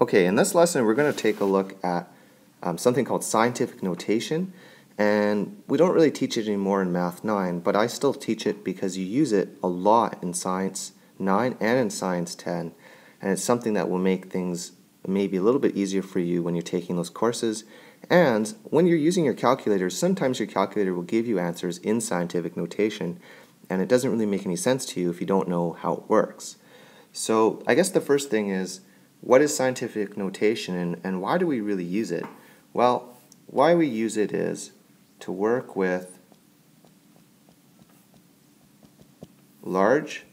Okay, in this lesson we're going to take a look at something called scientific notation, and we don't really teach it anymore in Math 9, but I still teach it because you use it a lot in Science 9 and in Science 10, and it's something that will make things maybe a little bit easier for you when you're taking those courses. And when you're using your calculator, sometimes your calculator will give you answers in scientific notation, and it doesn't really make any sense to you if you don't know how it works. So I guess the first thing is, what is scientific notation and why do we really use it? Well, why we use it is to work with large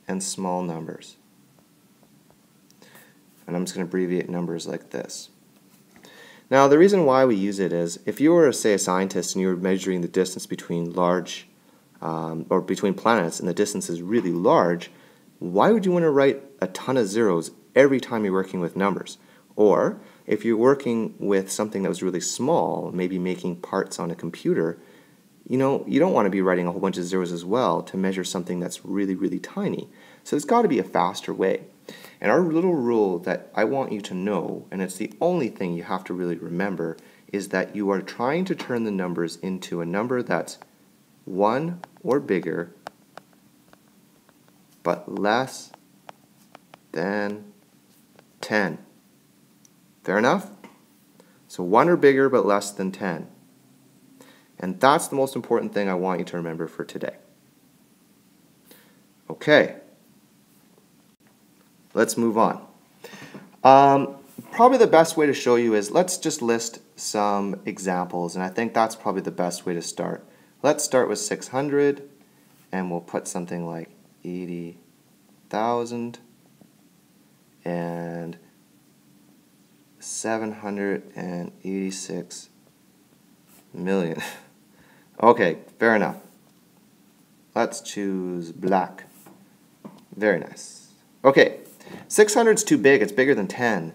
and small numbers. And I'm just going to abbreviate numbers like this. Now, the reason why we use it is, if you were, say, a scientist and you were measuring the distance between large or between planets and the distance is really large, why would you want to write a ton of zeros every time you're working with numbers? Or if you're working with something that was really small, maybe making parts on a computer, you don't want to be writing a whole bunch of zeros as well to measure something that's really, really tiny. So there's got to be a faster way. And our little rule that I want you to know, and it's the only thing you have to really remember, is that you are trying to turn the numbers into a number that's 1 or bigger, but less than 10. Fair enough? So 1 or bigger, but less than 10. And that's the most important thing I want you to remember for today. Okay. Let's move on. Probably the best way to show you is, let's just list some examples, and I think that's probably the best way to start. Let's start with 600, and we'll put something like 80,000 and 786 million. Okay, fair enough. Let's choose black. Very nice. Okay, 600 is too big, it's bigger than 10.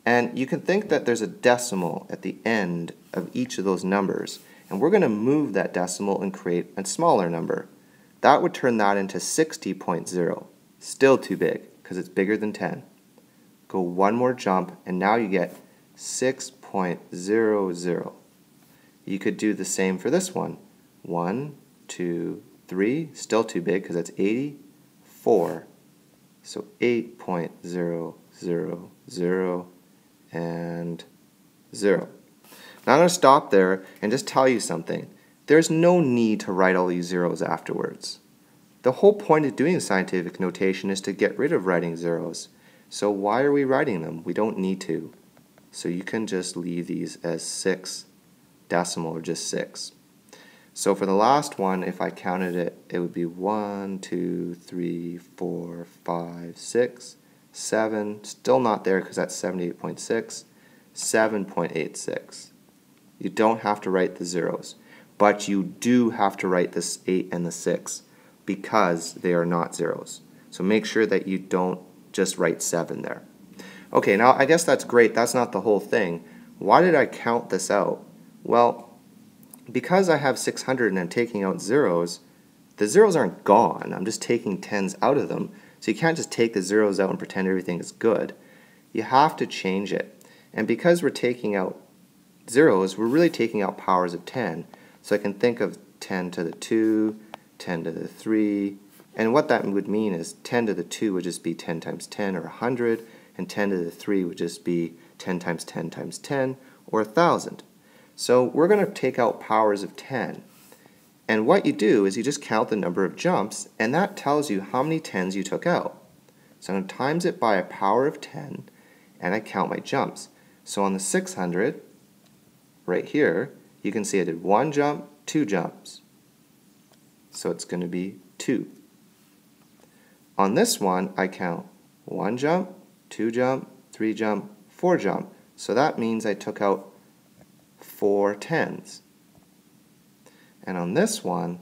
And you can think that there's a decimal at the end of each of those numbers. And we're going to move that decimal and create a smaller number. That would turn that into 60.0. Still too big, because it's bigger than 10. Go one more jump, and now you get 6.00. You could do the same for this one. 1, 2, 3, still too big, because that's 80. 4. So 8.000 and 0. Now I'm going to stop there and just tell you something. There's no need to write all these zeros afterwards. The whole point of doing scientific notation is to get rid of writing zeros. So why are we writing them? We don't need to. So you can just leave these as 6 decimal, or just 6. So for the last one, if I counted it, it would be 1, 2, 3, 4, 5, 6, 7. Still not there because that's 78.6. 7.86. You don't have to write the zeros, but you do have to write this 8 and the 6 because they are not zeros. So make sure that you don't just write 7 there. Okay, now I guess that's great. That's not the whole thing. Why did I count this out? Well, because I have 600 and I'm taking out zeros, the zeros aren't gone. I'm just taking tens out of them. So you can't just take the zeros out and pretend everything is good. You have to change it. And because we're taking out zeros, we're really taking out powers of 10. So I can think of 10 to the 2, 10 to the 3, and what that would mean is 10 to the 2 would just be 10 times 10, or 100, and 10 to the 3 would just be 10 times 10 times 10, or 1,000. So we're going to take out powers of 10. And what you do is you just count the number of jumps, and that tells you how many tens you took out. So I'm going to times it by a power of 10, and I count my jumps. So on the 600, right here, you can see I did 1 jump, 2 jumps. So it's going to be 2. On this one, I count 1 jump, 2 jump, 3 jump, 4 jump. So that means I took out 4 tens. And on this one,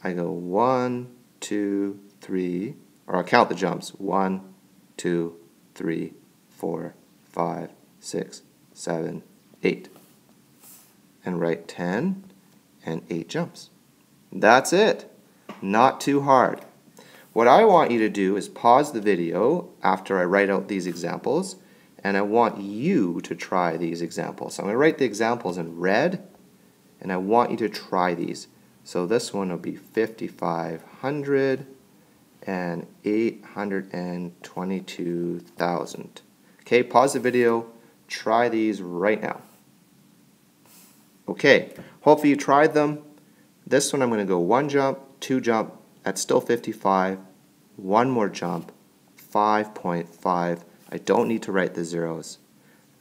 I go 1, 2, 3, or I'll count the jumps. 1, 2, 3, 4, 5, 6, 7, 8. And write 10 and 8 jumps. That's it. Not too hard. What I want you to do is pause the video after I write out these examples, and I want you to try these examples. So I'm going to write the examples in red, and I want you to try these. So this one will be 5,500 and 822,000. Okay, pause the video, try these right now. Okay, hopefully you tried them. This one I'm going to go 1 jump, 2 jump, that's still 55, 1 more jump, 5.5. I don't need to write the zeros.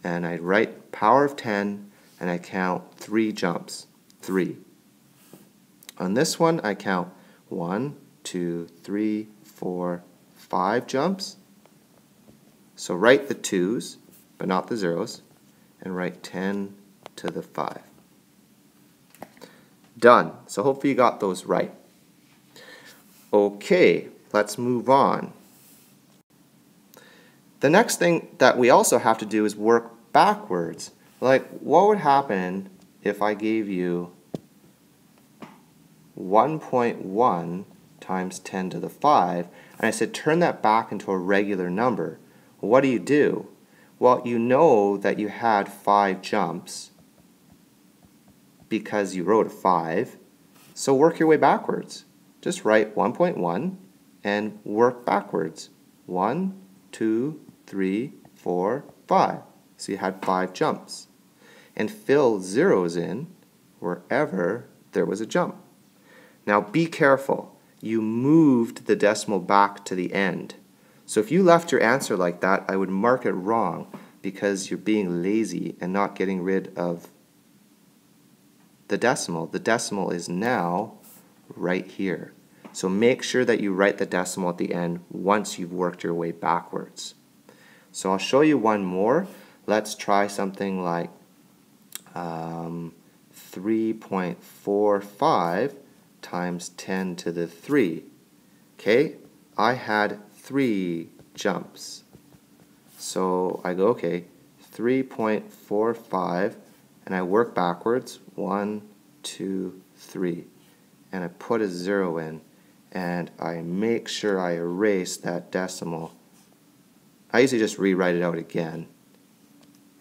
And I write power of 10 and I count 3 jumps, 3. On this one I count 1, 2, 3, 4, 5 jumps. So write the 2's, but not the zeros, and write 10 to the 5. Done. So hopefully you got those right. Okay, let's move on. The next thing that we also have to do is work backwards. Like, what would happen if I gave you 1.1 times 10 to the 5, and I said turn that back into a regular number? What do? Well, you know that you had 5 jumps because you wrote a 5, so work your way backwards. Just write 1.1 and work backwards. 1, 2, 3, 4, 5. So you had 5 jumps. And fill zeros in wherever there was a jump. Now be careful. You moved the decimal back to the end. So if you left your answer like that, I would mark it wrong because you're being lazy and not getting rid of the decimal. The decimal is now right here. So make sure that you write the decimal at the end once you've worked your way backwards. So I'll show you one more. Let's try something like 3.45 times 10 to the 3. Okay, I had 3 jumps. So I go, okay, 3.45, and I work backwards, 1, 2, 3. And I put a 0 in, and I make sure I erase that decimal. I usually just rewrite it out again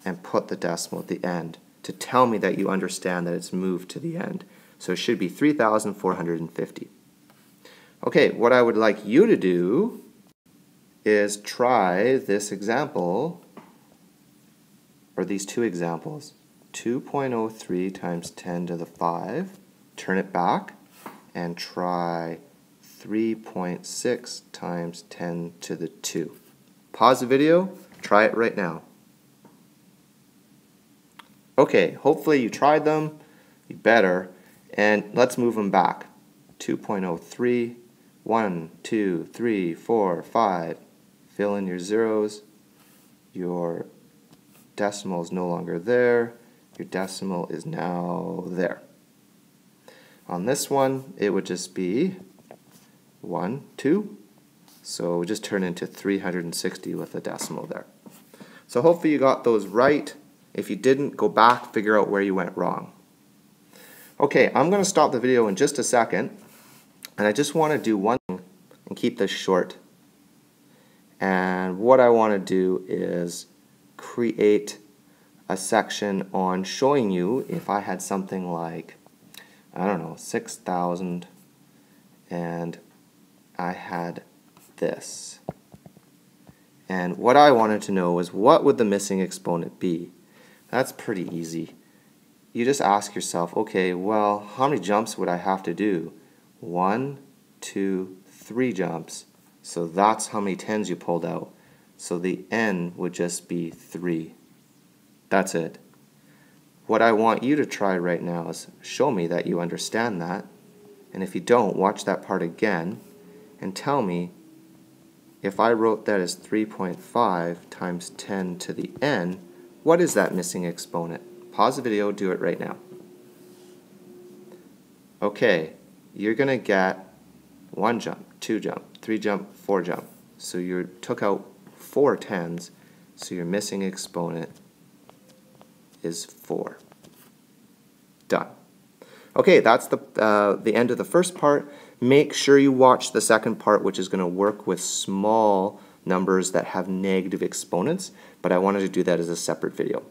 and put the decimal at the end to tell me that you understand that it's moved to the end. So it should be 3,450. Okay, what I would like you to do is try this example, or these 2 examples. 2.03 times 10 to the 5. Turn it back and try 3.6 times 10 to the 2. Pause the video, try it right now. Okay, hopefully you tried them. You better. And let's move them back. 2.03, 1, 2, 3, 4, 5. Fill in your zeros. Your decimal is no longer there. Your decimal is now there. On this one, it would just be 1, 2. So it would just turn into 360 with a decimal there. So hopefully you got those right. If you didn't, go back, figure out where you went wrong. Okay, I'm going to stop the video in just a second, and I just want to do one thing and keep this short. And what I want to do is create a section on showing you if I had something like, I don't know, 6,000, and I had this. And what I wanted to know was, what would the missing exponent be? That's pretty easy. You just ask yourself, okay, well, how many jumps would I have to do? 1, 2, 3 jumps. So that's how many 10s you pulled out. So the n would just be 3. That's it. What I want you to try right now is show me that you understand that. And if you don't, watch that part again and tell me if I wrote that as 3.5 times 10 to the n, what is that missing exponent? Pause the video, do it right now. Okay, you're going to get 1 jump, 2 jump, 3 jump, 4 jump. So you took out 4 10s, so your missing exponent is 4. Done. Okay, that's the end of the first part. Make sure you watch the second part, which is going to work with small numbers that have negative exponents, but I wanted to do that as a separate video.